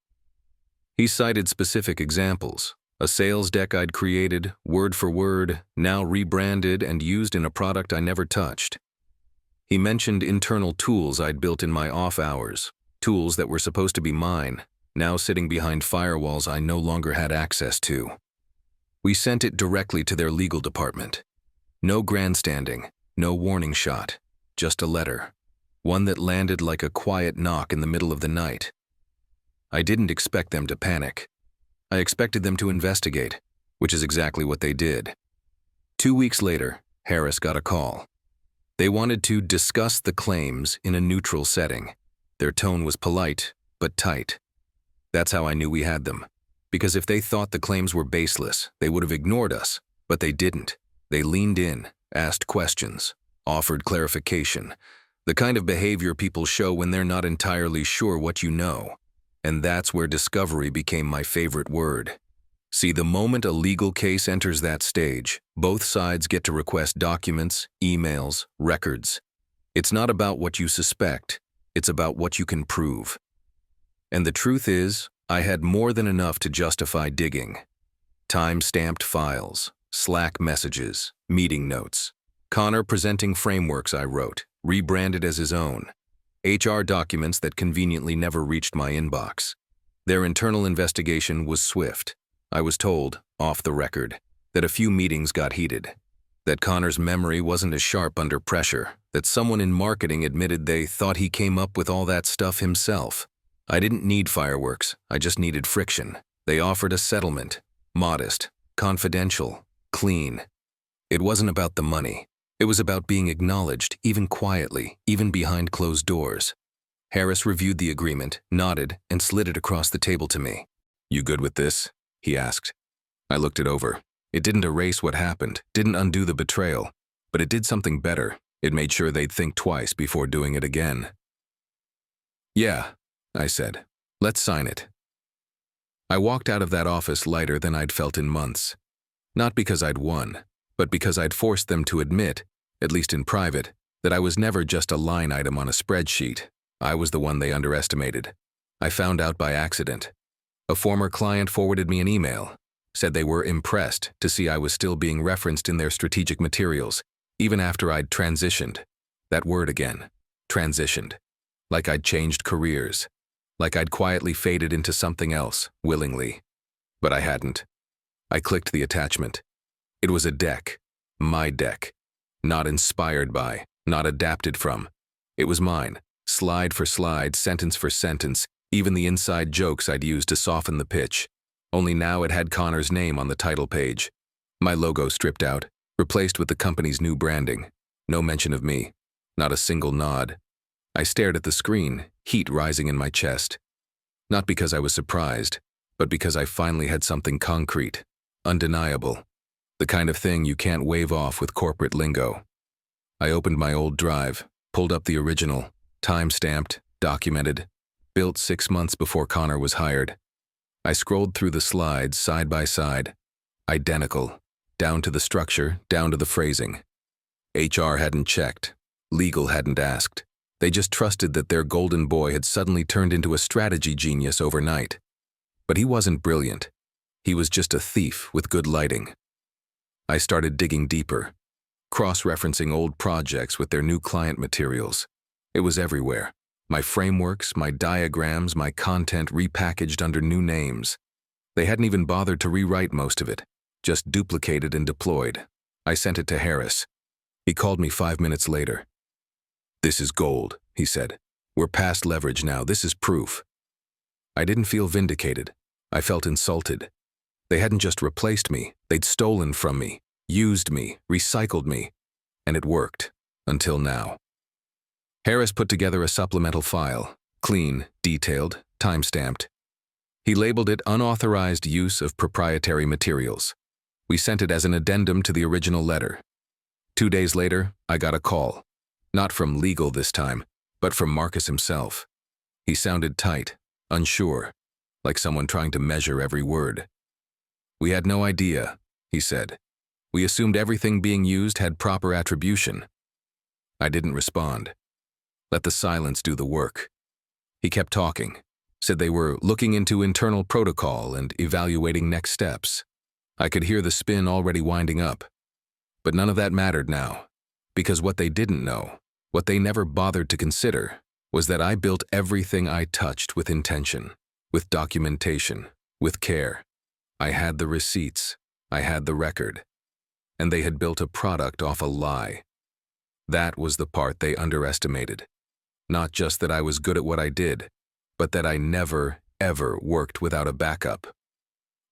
He cited specific examples. A sales deck I'd created, word for word, now rebranded and used in a product I never touched. He mentioned internal tools I'd built in my off hours, tools that were supposed to be mine, now sitting behind firewalls I no longer had access to. We sent it directly to their legal department. No grandstanding, no warning shot, just a letter. One that landed like a quiet knock in the middle of the night. I didn't expect them to panic. I expected them to investigate, which is exactly what they did. 2 weeks later, Harris got a call. They wanted to discuss the claims in a neutral setting. Their tone was polite, but tight. That's how I knew we had them. Because if they thought the claims were baseless, they would have ignored us, but they didn't. They leaned in, asked questions, offered clarification, the kind of behavior people show when they're not entirely sure what you know. And that's where discovery became my favorite word. See, the moment a legal case enters that stage, both sides get to request documents, emails, records. It's not about what you suspect, it's about what you can prove. And the truth is, I had more than enough to justify digging. Time-stamped files, Slack messages, meeting notes. Connor presenting frameworks I wrote, rebranded as his own. HR documents that conveniently never reached my inbox. Their internal investigation was swift. I was told, off the record, that a few meetings got heated. That Connor's memory wasn't as sharp under pressure. That someone in marketing admitted they thought he came up with all that stuff himself. I didn't need fireworks, I just needed friction. They offered a settlement. Modest, confidential, clean. It wasn't about the money. It was about being acknowledged, even quietly, even behind closed doors. Harris reviewed the agreement, nodded, and slid it across the table to me. "You good with this?" he asked. I looked it over. It didn't erase what happened, didn't undo the betrayal, but it did something better. It made sure they'd think twice before doing it again. "Yeah," I said. "Let's sign it." I walked out of that office lighter than I'd felt in months. Not because I'd won, but because I'd forced them to admit, at least in private, that I was never just a line item on a spreadsheet. I was the one they underestimated. I found out by accident. A former client forwarded me an email, said they were impressed to see I was still being referenced in their strategic materials, even after I'd transitioned. That word again, transitioned. Like I'd changed careers. Like I'd quietly faded into something else, willingly. But I hadn't. I clicked the attachment. It was a deck. My deck. Not inspired by, not adapted from. It was mine, slide for slide, sentence for sentence, even the inside jokes I'd used to soften the pitch. Only now it had Connor's name on the title page. My logo stripped out, replaced with the company's new branding. No mention of me. Not a single nod. I stared at the screen, heat rising in my chest. Not because I was surprised, but because I finally had something concrete, undeniable. The kind of thing you can't wave off with corporate lingo. I opened my old drive, pulled up the original, time-stamped, documented, built 6 months before Connor was hired. I scrolled through the slides side by side, identical, down to the structure, down to the phrasing. HR hadn't checked, legal hadn't asked. They just trusted that their golden boy had suddenly turned into a strategy genius overnight. But he wasn't brilliant. He was just a thief with good lighting. I started digging deeper, cross-referencing old projects with their new client materials. It was everywhere. My frameworks, my diagrams, my content repackaged under new names. They hadn't even bothered to rewrite most of it, just duplicated and deployed. I sent it to Harris. He called me 5 minutes later. "This is gold," he said. "We're past leverage now. This is proof." I didn't feel vindicated. I felt insulted. They hadn't just replaced me. They'd stolen from me, used me, recycled me. And it worked. Until now. Harris put together a supplemental file, clean, detailed, time-stamped. He labeled it unauthorized use of proprietary materials. We sent it as an addendum to the original letter. 2 days later, I got a call. Not from legal this time, but from Marcus himself. He sounded tight, unsure, like someone trying to measure every word. "We had no idea," he said. "We assumed everything being used had proper attribution." I didn't respond. Let the silence do the work. He kept talking, said they were looking into internal protocol and evaluating next steps. I could hear the spin already winding up. But none of that mattered now, because what they didn't know, what they never bothered to consider, was that I built everything I touched with intention, with documentation, with care. I had the receipts, I had the record, and they had built a product off a lie. That was the part they underestimated. Not just that I was good at what I did, but that I never, ever worked without a backup.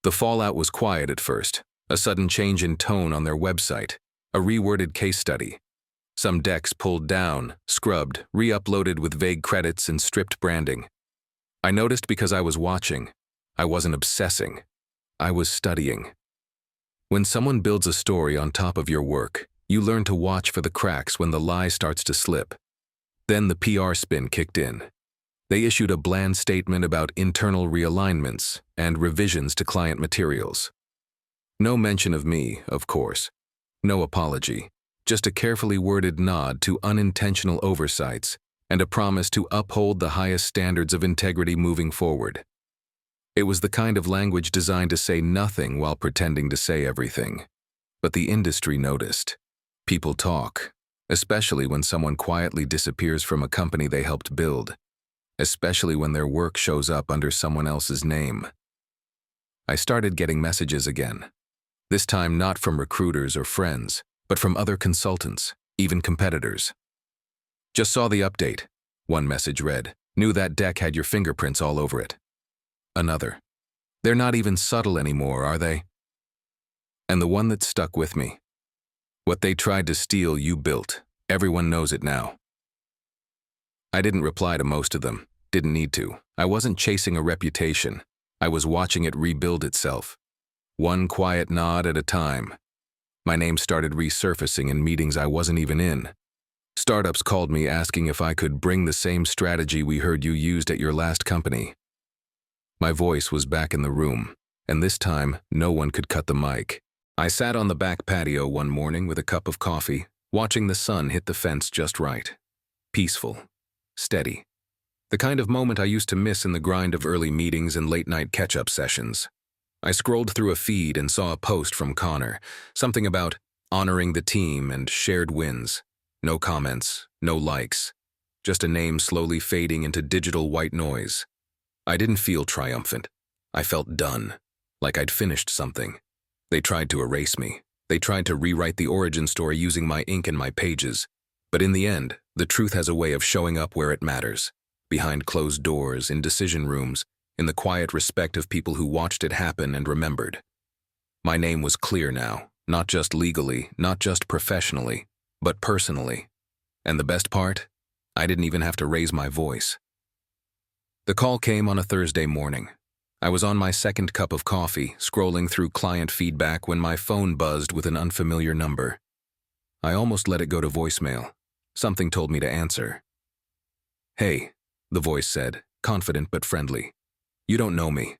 The fallout was quiet at first, a sudden change in tone on their website, a reworded case study. Some decks pulled down, scrubbed, re-uploaded with vague credits and stripped branding. I noticed because I was watching. I wasn't obsessing. I was studying. When someone builds a story on top of your work, you learn to watch for the cracks when the lie starts to slip. Then the PR spin kicked in. They issued a bland statement about internal realignments and revisions to client materials. No mention of me, of course. No apology. Just a carefully worded nod to unintentional oversights and a promise to uphold the highest standards of integrity moving forward. It was the kind of language designed to say nothing while pretending to say everything. But the industry noticed. People talk, especially when someone quietly disappears from a company they helped build, especially when their work shows up under someone else's name. I started getting messages again. This time not from recruiters or friends, but from other consultants, even competitors. "Just saw the update," one message read. "Knew that deck had your fingerprints all over it." Another. "They're not even subtle anymore, are they?" And the one that stuck with me. "What they tried to steal, you built. Everyone knows it now." I didn't reply to most of them. Didn't need to. I wasn't chasing a reputation. I was watching it rebuild itself. One quiet nod at a time. My name started resurfacing in meetings I wasn't even in. Startups called me asking if I could bring the same strategy we heard you used at your last company. My voice was back in the room, and this time no one could cut the mic. I sat on the back patio one morning with a cup of coffee, watching the sun hit the fence just right. Peaceful. Steady. The kind of moment I used to miss in the grind of early meetings and late-night catch-up sessions. I scrolled through a feed and saw a post from Connor, something about honoring the team and shared wins. No comments, no likes. Just a name slowly fading into digital white noise. I didn't feel triumphant. I felt done, like I'd finished something. They tried to erase me. They tried to rewrite the origin story using my ink and my pages. But in the end, the truth has a way of showing up where it matters. Behind closed doors, in decision rooms, in the quiet respect of people who watched it happen and remembered. My name was clear now, not just legally, not just professionally, but personally. And the best part? I didn't even have to raise my voice. The call came on a Thursday morning. I was on my second cup of coffee, scrolling through client feedback when my phone buzzed with an unfamiliar number. I almost let it go to voicemail. Something told me to answer. "Hey," the voice said, confident but friendly. "You don't know me.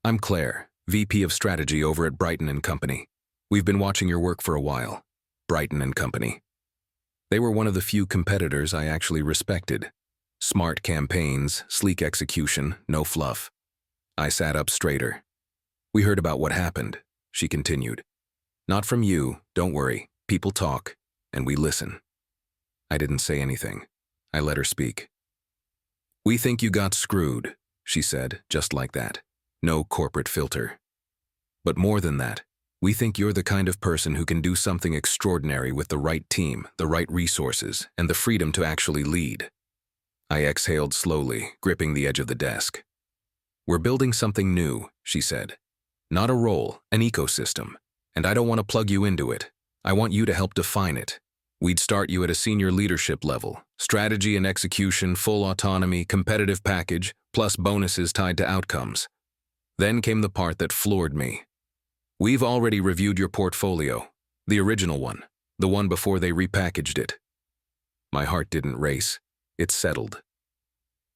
I'm Claire, VP of Strategy over at Brighton & Company. We've been watching your work for a while." Brighton & Company. They were one of the few competitors I actually respected. Smart campaigns, sleek execution, no fluff. I sat up straighter. "We heard about what happened," she continued. "Not from you, don't worry. People talk, and we listen." I didn't say anything. I let her speak. "We think you got screwed," she said, just like that. No corporate filter. "But more than that, we think you're the kind of person who can do something extraordinary with the right team, the right resources, and the freedom to actually lead." I exhaled slowly, gripping the edge of the desk. "We're building something new," she said. "Not a role, an ecosystem. And I don't want to plug you into it. I want you to help define it. We'd start you at a senior leadership level, strategy and execution, full autonomy, competitive package, plus bonuses tied to outcomes." Then came the part that floored me. We've already reviewed your portfolio, the original one, the one before they repackaged it. My heart didn't race. It settled.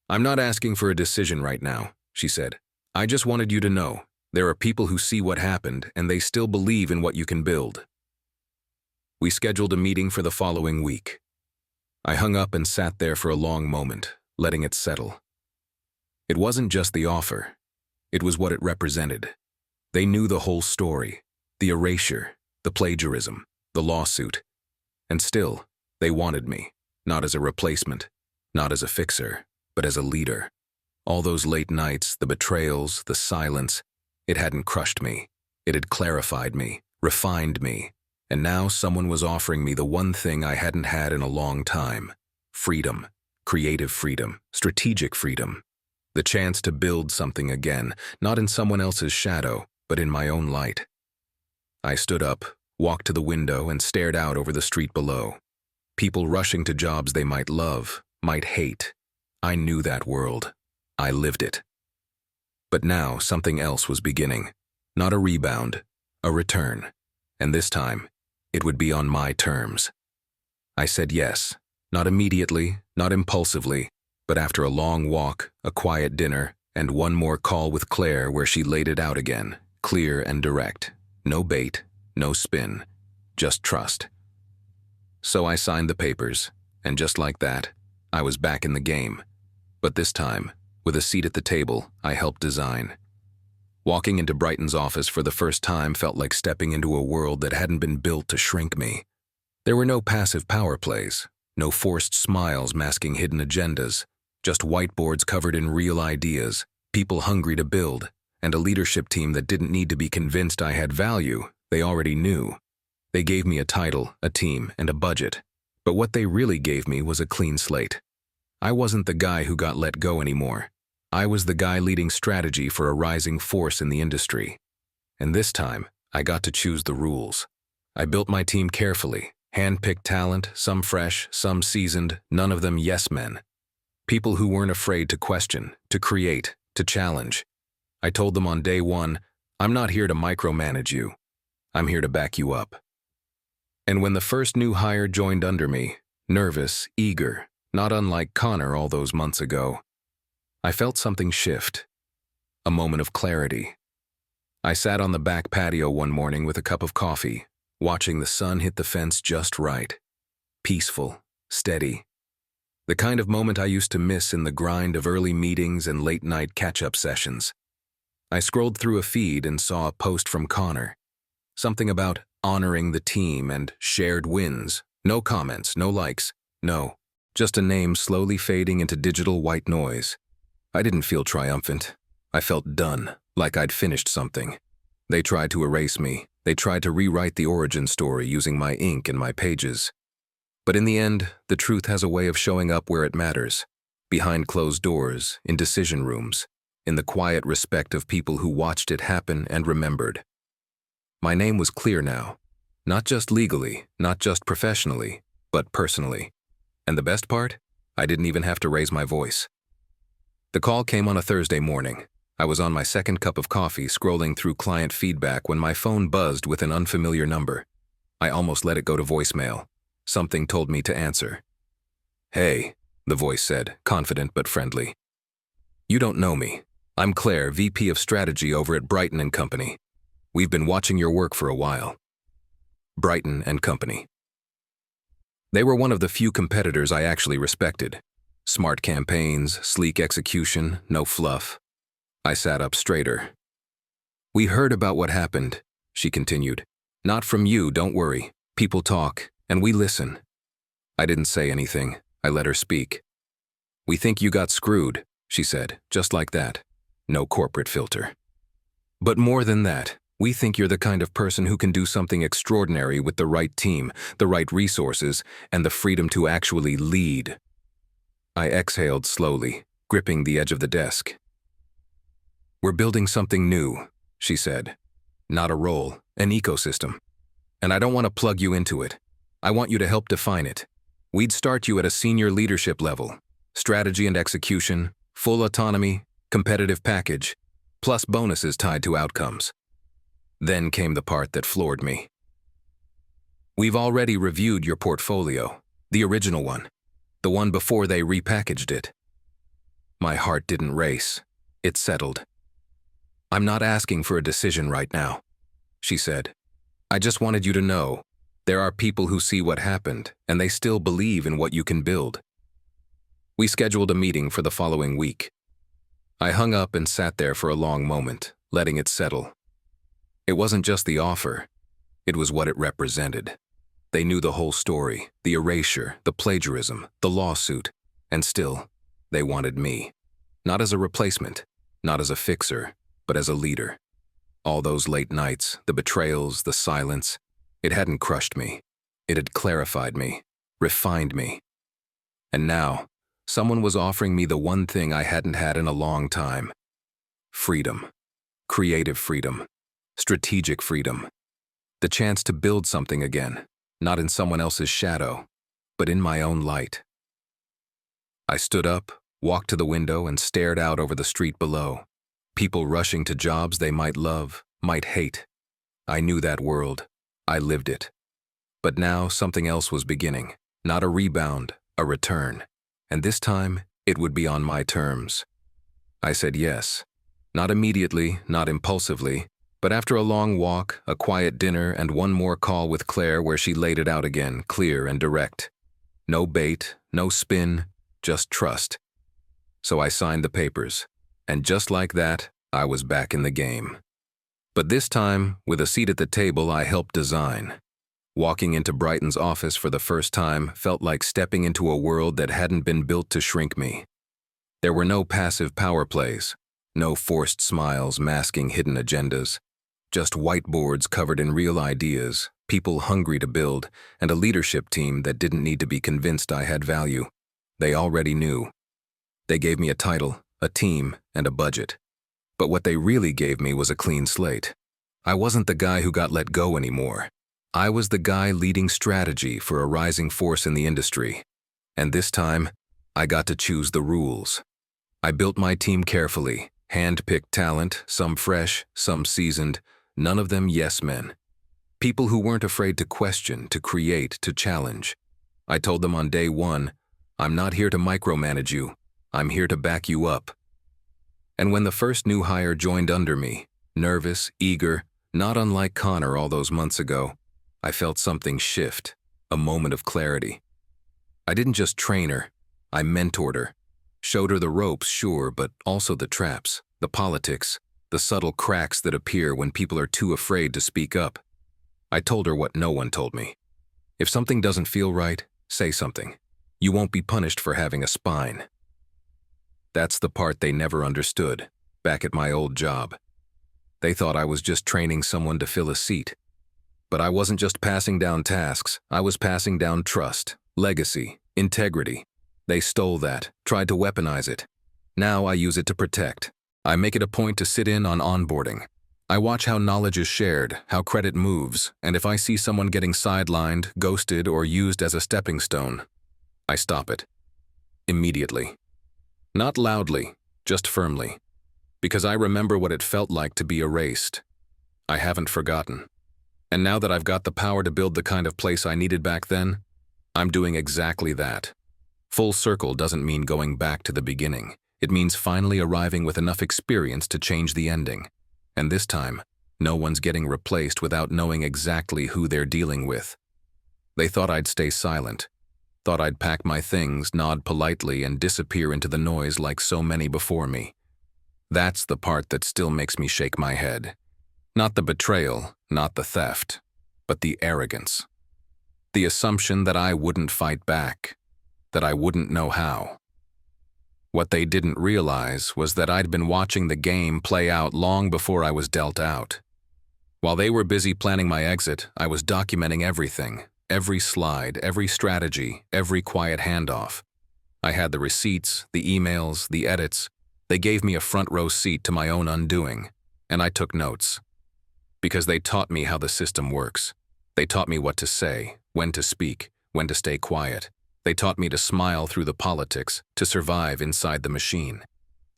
I'm not asking for a decision right now, she said. I just wanted you to know, there are people who see what happened and they still believe in what you can build. We scheduled a meeting for the following week. I hung up and sat there for a long moment, letting it settle. It wasn't just the offer. It was what it represented. They knew the whole story, the erasure, the plagiarism, the lawsuit. And still, they wanted me, not as a replacement, not as a fixer, but as a leader. All those late nights, the betrayals, the silence, it hadn't crushed me. It had clarified me, refined me. And now someone was offering me the one thing I hadn't had in a long time. Freedom, creative freedom, strategic freedom. The chance to build something again, not in someone else's shadow, but in my own light. I stood up, walked to the window, and stared out over the street below. People rushing to jobs they might love, might hate. I knew that world. I lived it. But now something else was beginning. Not a rebound, a return. And this time, it would be on my terms. I said yes, not immediately, not impulsively, but after a long walk, a quiet dinner, and one more call with Claire where she laid it out again, clear and direct. No bait, no spin, just trust. So I signed the papers, and just like that, I was back in the game. But this time, with a seat at the table, I helped design. Walking into Brighton's office for the first time felt like stepping into a world that hadn't been built to shrink me. There were no passive power plays, no forced smiles masking hidden agendas, just whiteboards covered in real ideas, people hungry to build, and a leadership team that didn't need to be convinced I had value, they already knew. They gave me a title, a team, and a budget, but what they really gave me was a clean slate. I wasn't the guy who got let go anymore. I was the guy leading strategy for a rising force in the industry. And this time, I got to choose the rules. I built my team carefully, hand-picked talent, some fresh, some seasoned, none of them yes men. People who weren't afraid to question, to create, to challenge. I told them on day one, I'm not here to micromanage you. I'm here to back you up. And when the first new hire joined under me, nervous, eager, not unlike Connor all those months ago, I felt something shift, a moment of clarity. I sat on the back patio one morning with a cup of coffee, watching the sun hit the fence just right. Peaceful, steady. The kind of moment I used to miss in the grind of early meetings and late-night catch-up sessions. I scrolled through a feed and saw a post from Connor. Something about honoring the team and shared wins. No comments, no likes, no. Just a name slowly fading into digital white noise. I didn't feel triumphant. I felt done, like I'd finished something. They tried to erase me. They tried to rewrite the origin story using my ink and my pages. But in the end, the truth has a way of showing up where it matters. Behind closed doors, in decision rooms, in the quiet respect of people who watched it happen and remembered. My name was clear now. Not just legally, not just professionally, but personally. And the best part? I didn't even have to raise my voice. The call came on a Thursday morning. I was on my second cup of coffee scrolling through client feedback when my phone buzzed with an unfamiliar number. I almost let it go to voicemail. Something told me to answer. Hey, the voice said, confident but friendly. You don't know me. I'm Claire, VP of Strategy over at Brighton & Company. We've been watching your work for a while. Brighton & Company. They were one of the few competitors I actually respected. Smart campaigns, sleek execution, no fluff. I sat up straighter. We heard about what happened, she continued. Not from you, don't worry. People talk, and we listen. I didn't say anything. I let her speak. We think you got screwed, she said, just like that. No corporate filter. But more than that, we think you're the kind of person who can do something extraordinary with the right team, the right resources, and the freedom to actually lead. I exhaled slowly, gripping the edge of the desk. We're building something new, she said. Not a role, an ecosystem. And I don't want to plug you into it. I want you to help define it. We'd start you at a senior leadership level. Strategy and execution, full autonomy, competitive package, plus bonuses tied to outcomes. Then came the part that floored me. "We've already reviewed your portfolio, the original one, the one before they repackaged it." My heart didn't race. It settled. "I'm not asking for a decision right now," she said. "I just wanted you to know, there are people who see what happened, and they still believe in what you can build." We scheduled a meeting for the following week. I hung up and sat there for a long moment, letting it settle. It wasn't just the offer, it was what it represented. They knew the whole story, the erasure, the plagiarism, the lawsuit, and still, they wanted me. Not as a replacement, not as a fixer, but as a leader. All those late nights, the betrayals, the silence, it hadn't crushed me. It had clarified me, refined me. And now, someone was offering me the one thing I hadn't had in a long time. Freedom. Creative freedom. Strategic freedom. The chance to build something again, not in someone else's shadow, but in my own light. I stood up, walked to the window, and stared out over the street below. People rushing to jobs they might love, might hate. I knew that world. I lived it. But now something else was beginning. Not a rebound, a return. And this time, it would be on my terms. I said yes. Not immediately, not impulsively, but after a long walk, a quiet dinner, and one more call with Claire where she laid it out again, clear and direct. No bait, no spin, just trust. So I signed the papers, and just like that, I was back in the game. But this time, with a seat at the table, I helped design. Walking into Brighton's office for the first time felt like stepping into a world that hadn't been built to shrink me. There were no passive power plays, no forced smiles masking hidden agendas, just whiteboards covered in real ideas, people hungry to build, and a leadership team that didn't need to be convinced I had value. They already knew. They gave me a title, a team, and a budget. But what they really gave me was a clean slate. I wasn't the guy who got let go anymore. I was the guy leading strategy for a rising force in the industry. And this time, I got to choose the rules. I built my team carefully, hand-picked talent, some fresh, some seasoned, none of them yes men. People who weren't afraid to question, to create, to challenge. I told them on day one, I'm not here to micromanage you. I'm here to back you up. And when the first new hire joined under me, nervous, eager, not unlike Connor all those months ago, I felt something shift, a moment of clarity. I didn't just train her, I mentored her. Showed her the ropes, sure, but also the traps, the politics, the subtle cracks that appear when people are too afraid to speak up. I told her what no one told me. If something doesn't feel right, say something. You won't be punished for having a spine. That's the part they never understood, back at my old job. They thought I was just training someone to fill a seat. But I wasn't just passing down tasks, I was passing down trust, legacy, integrity. They stole that, tried to weaponize it. Now I use it to protect. I make it a point to sit in on onboarding. I watch how knowledge is shared, how credit moves, and if I see someone getting sidelined, ghosted, or used as a stepping stone, I stop it. Immediately. Not loudly, just firmly. Because I remember what it felt like to be erased. I haven't forgotten. And now that I've got the power to build the kind of place I needed back then, I'm doing exactly that. Full circle doesn't mean going back to the beginning. It means finally arriving with enough experience to change the ending. And this time, no one's getting replaced without knowing exactly who they're dealing with. They thought I'd stay silent. Thought I'd pack my things, nod politely, and disappear into the noise like so many before me. That's the part that still makes me shake my head. Not the betrayal, not the theft, but the arrogance. The assumption that I wouldn't fight back, that I wouldn't know how. What they didn't realize was that I'd been watching the game play out long before I was dealt out. While they were busy planning my exit, I was documenting everything. Every slide, every strategy, every quiet handoff. I had the receipts, the emails, the edits. They gave me a front row seat to my own undoing, and I took notes. Because they taught me how the system works. They taught me what to say, when to speak, when to stay quiet. They taught me to smile through the politics, to survive inside the machine.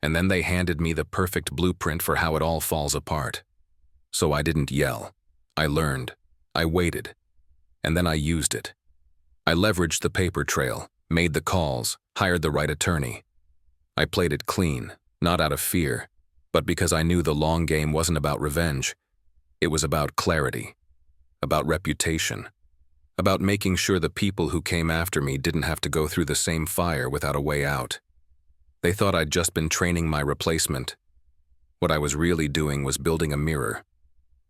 And then they handed me the perfect blueprint for how it all falls apart. so I didn't yell. I learned. I waited. And then I used it. I leveraged the paper trail, made the calls, hired the right attorney. I played it clean, not out of fear, but because I knew the long game wasn't about revenge. It was about clarity, about reputation, about making sure the people who came after me didn't have to go through the same fire without a way out. They thought I'd just been training my replacement. What I was really doing was building a mirror,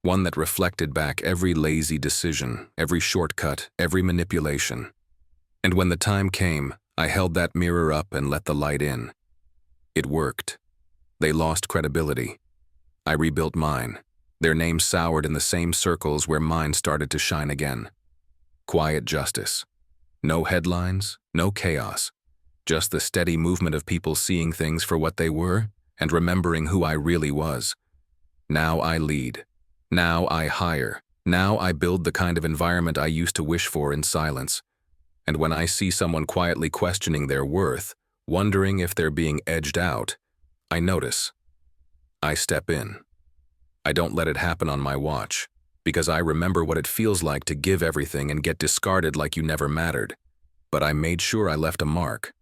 one that reflected back every lazy decision, every shortcut, every manipulation. And when the time came, I held that mirror up and let the light in. It worked. They lost credibility. I rebuilt mine. Their names soured in the same circles where mine started to shine again. Quiet justice. No headlines, no chaos. Just the steady movement of people seeing things for what they were and remembering who I really was. Now I lead. Now I hire. Now I build the kind of environment I used to wish for in silence. And when I see someone quietly questioning their worth, wondering if they're being edged out, I notice. I step in. I don't let it happen on my watch, because I remember what it feels like to give everything and get discarded like you never mattered. But I made sure I left a mark,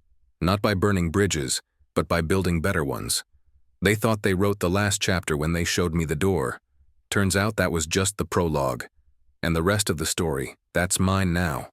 not by burning bridges, but by building better ones. They thought they wrote the last chapter when they showed me the door. Turns out that was just the prologue. And the rest of the story, that's mine now.